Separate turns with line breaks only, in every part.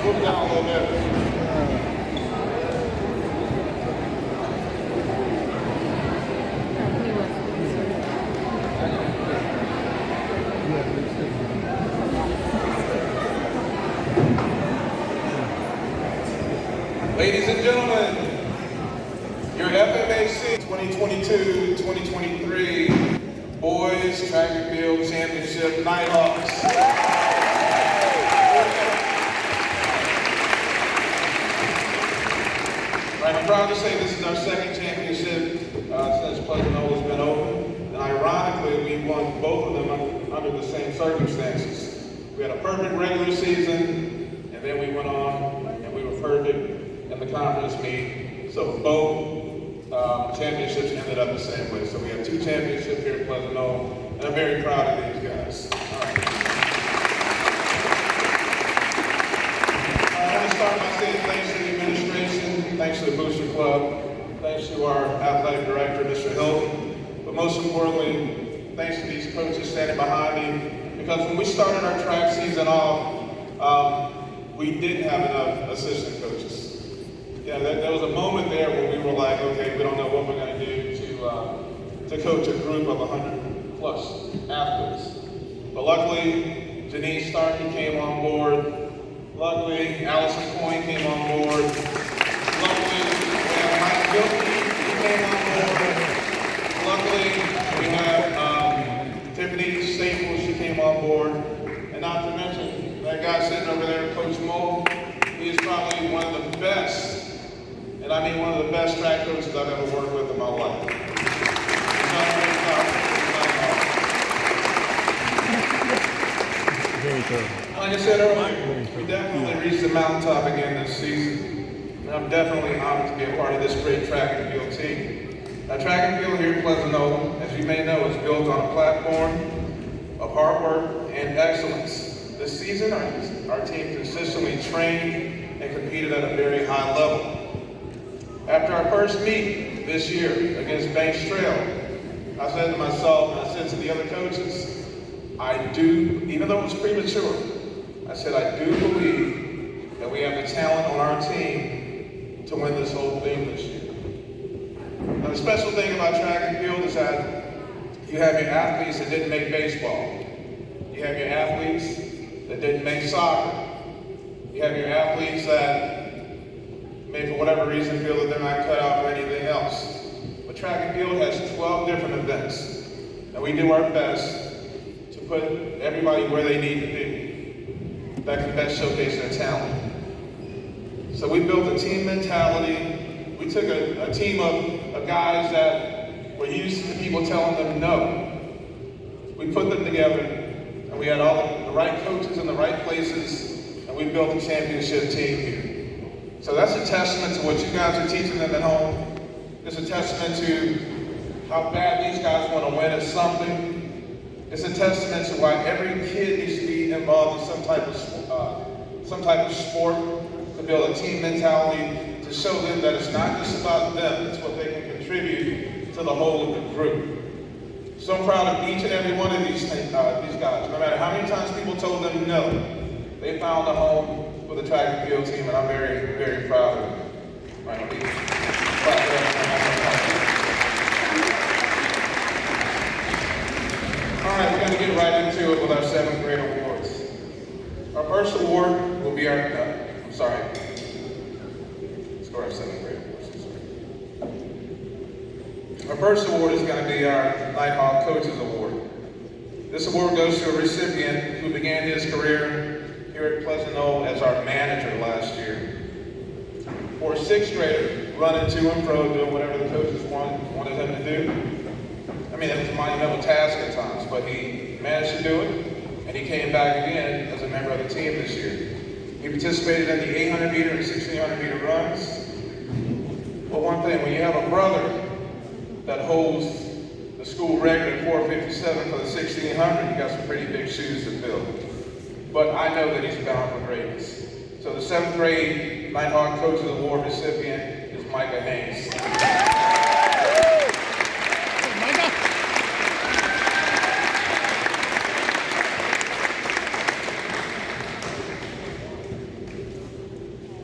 Move down a little bit. Ladies and gentlemen, your FMAC 2022-2023 Boys Track and Field Championship Nighthawks. I'm proud to say this is our second championship since Pleasant Knoll has been open. And ironically, we won both of them under the same circumstances. We had a perfect regular season, and then we went on and we were perfect in the conference meet. So both championships ended up the same way. So we have two championships here at Pleasant Knoll, and I'm very proud of these guys. I want to start by saying thanks to the administration, thanks to the Booster Club, thanks to our athletic director, Mr. Hilton, but most importantly, thanks to these coaches standing behind me, because when we started our track season off, we didn't have enough assistant coaches. Yeah, there was a moment there where we were like, okay, we don't know what we're going to do to coach a group of 100 plus athletes. But luckily, Janine Starkey came on board. Luckily, Allison Coyne came on board. Luckily, we have Mike Gilkey, he came on board. Luckily, we have Tiffany Staples, she came on board. And not to mention, that guy sitting over there, Coach Mole, he is probably one of the best, and I mean one of the best track coaches I've ever worked with in my life. Like I said earlier, we definitely reached the mountaintop again this season. And I'm definitely honored to be a part of this great track and field team. Now, track and field here at Pleasant Knoll, as you may know, is built on a platform of hard work and excellence. This season, our team consistently trained and competed at a very high level. After our first meet this year against Banks Trail, I said to myself, and I said to the other coaches, even though it was premature, I said, I do believe that we have the talent on our team to win this whole thing this year. Now, the special thing about track and field is that you have your athletes that didn't make baseball. You have your athletes that didn't make soccer. You have your athletes that may, for whatever reason, feel that they're not cut out for anything else. But track and field has 12 different events, and we do our best to put everybody where they need to be that can best showcase their talent. So we built a team mentality. We took a team of guys that were used to people telling them no. We put them together, and we had all the right coaches in the right places, and we built a championship team here. So that's a testament to what you guys are teaching them at home. It's a testament to how bad these guys want to win at something. It's a testament to why every kid needs to be involved in some type of sport, to build a team mentality, to show them that it's not just about them, it's what they can contribute to the whole of the group. So I'm proud of each and every one of these guys. No matter how many times people told them no, they found a home with the track and field team, and I'm very, very proud of them. All right, we're going to get right into it with our 7th grade awards. Our first award will be our, let's go our 7th grade awards, Our first award is going to be our Nighthawk Coaches Award. This award goes to a recipient who began his career here at Pleasant Knoll as our manager last year. For a 6th grader, running to and fro, doing whatever the coaches wanted him to do. I mean, it was a monumental task at times, but he managed to do it, and he came back again as a member of the team this year. He participated in the 800 meter and 1600 meter runs. But one thing, when you have a brother that holds the school record at 4:57 for the 1600, you got some pretty big shoes to fill. But I know that he's bound for greatness. So the 7th grade Nighthawk Coaches Award recipient is Micah Haynes.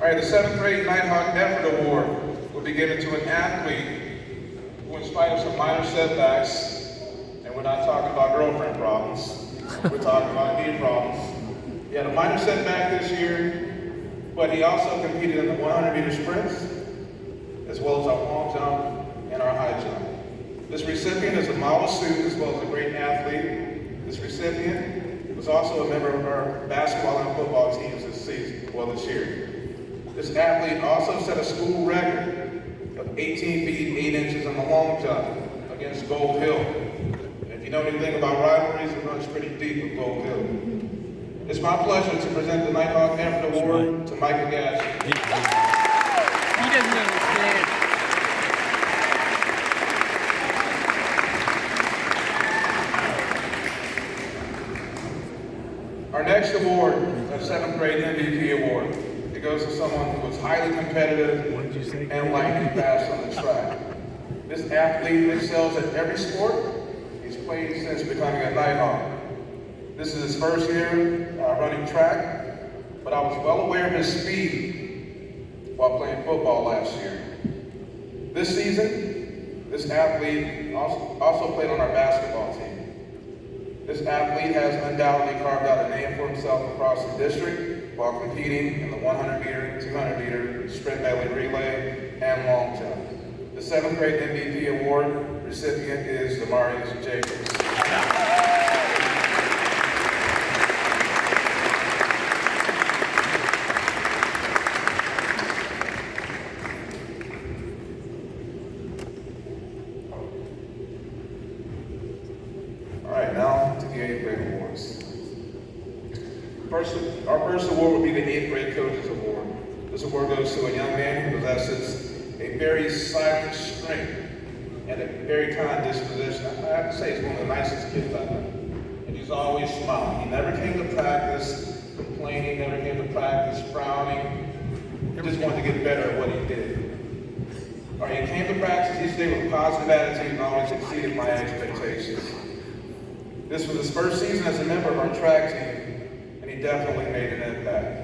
All right, the 7th grade Nighthawk Effort Award will be given to an athlete who, in spite of some minor setbacks, and we're not talking about girlfriend problems, we're talking about knee problems. He had a minor setback this year, but he also competed in the 100-meter sprints, as well as our long jump and our high jump. This recipient is a model student as well as a great athlete. This recipient was also a member of our basketball and football teams this year. This athlete also set a school record of 18 feet 8 inches on the long jump against Gold Hill. And if you know anything about rivalries, it runs pretty deep with Gold Hill. It's my pleasure to present the Nighthawk Effort Award to Michael Gash.
He doesn't understand.
Our next award is our 7th grade MVP award. It goes to someone who was highly competitive and lightning fast on the track. This athlete excels at every sport he's played since becoming a Nighthawk. This is his first year running track, but I was well aware of his speed while playing football last year. This season, this athlete also played on our basketball team. This athlete has undoubtedly carved out a name for himself across the district while competing in the 100-meter, 200-meter, sprint medley relay, and long jump. The 7th grade MVP award recipient is Demarius Jacobs. All right, now to the 8th grade awards. Our first award will be the 8th grade Coaches Award. This award goes to a young man who possesses a very silent strength and a very kind disposition. I have to say he's one of the nicest kids I know. And he's always smiling. He never came to practice complaining, never came to practice frowning. He just wanted to get better at what he did. All right, he came to practice each day with a positive attitude and always exceeded my expectations. This was his first season as a member of our track team, and he definitely made an impact.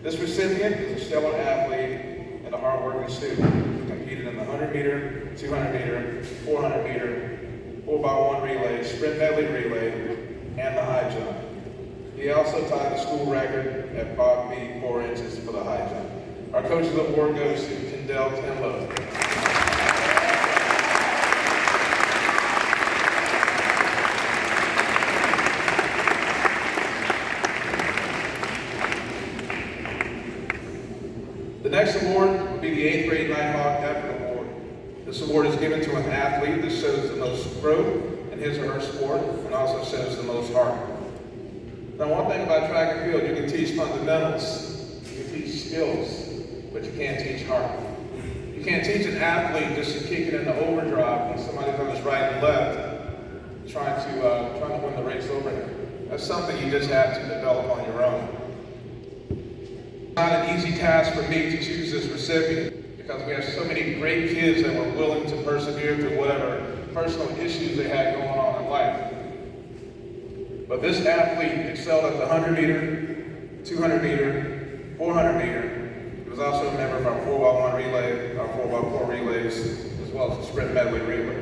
This recipient is a stellar athlete and a hardworking student who competed in the 100-meter, 200-meter, 400-meter, 4x1 relay, sprint medley relay, and the high jump. He also tied the school record at 5 feet 4 inches for the high jump. Our Coaches Award goes to Kendall Tenlow. The next award will be the 8th grade Nighthawk Effort Award. This award is given to an athlete that shows the most growth in his or her sport and also shows the most heart. Now, one thing about track and field, you can teach fundamentals, you can teach skills, but you can't teach heart. You can't teach an athlete just to kick it into overdrive when somebody's on his right and left trying to win the race over him. That's something you just have to develop on your own. It's not an easy task for me to choose this recipient because we have so many great kids that were willing to persevere through whatever personal issues they had going on in life. But this athlete excelled at the 100-meter, 200-meter, 400-meter. He was also a member of our 4x1 relay, our 4x4 relays, as well as the sprint medley relay.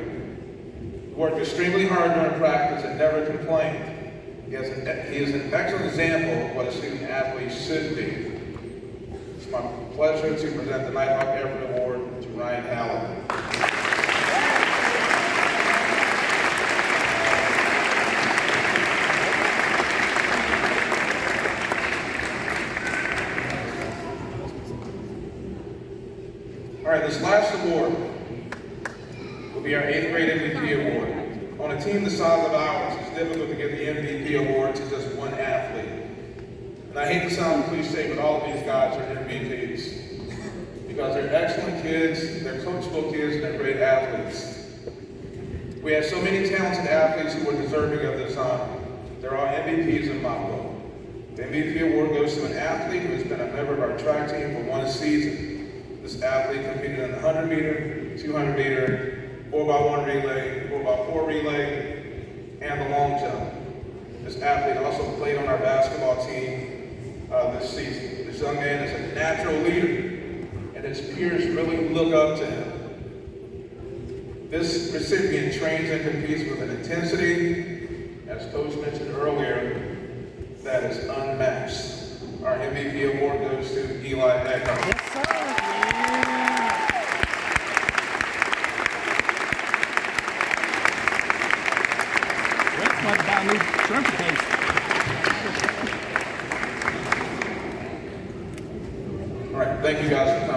He worked extremely hard during practice and never complained. He is an excellent example of what a student athlete should be. It's my pleasure to present the Nighthawk Effort Award to Ryan Halligan. All right, this last award will be our 8th grade MVP award. On a team the size of ours, it's difficult to give the MVP award to just one athlete. And I hate to sound cliche, but all of these guys are MVPs because they're excellent kids, they're coachable kids, and they're great athletes. We have so many talented athletes who are deserving of this honor. They're all MVPs in my book. The MVP award goes to an athlete who has been a member of our track team for one season. This athlete competed in the 100-meter, 200-meter, 4x1 relay, 4x4 relay, and the long jump. This athlete also played on our basketball team this season. This young man is a natural leader, and his peers really look up to him. This recipient trains and competes with an intensity, as Coach mentioned earlier, that is unmatched. Our MVP award goes to Eli Eckhart.
Yes, sir. Yeah. That's about to buy a new shrimp case.
All right, thank you guys for coming.